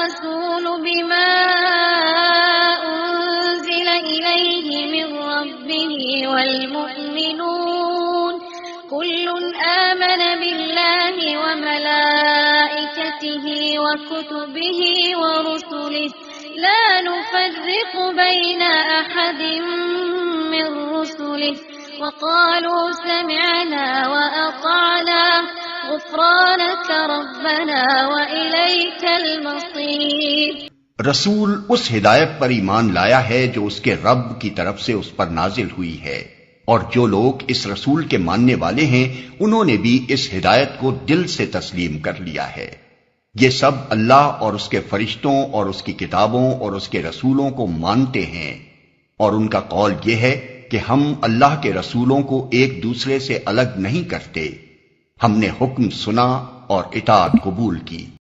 الرسول بما أنزل إليه من ربه والمؤمنون كل آمن بالله وملائكته وكتبه ورسله لا نفرق بين أحد من رسله وقالوا سمعنا وأطعنا غفرانك ربنا وإليك المصير। रसूल उस हिदायत पर ईमान लाया है जो उसके रब की तरफ से उस पर नाजिल हुई है, और जो लोग इस रसूल के मानने वाले हैं उन्होंने भी इस हिदायत को दिल से तस्लीम कर लिया है। ये सब अल्लाह और उसके फरिश्तों और उसकी किताबों और उसके रसूलों को मानते हैं, और उनका कौल ये है कि हम अल्लाह के रसूलों को एक दूसरे से अलग नहीं करते। हमने हुक्म सुना और इताअत कबूल की।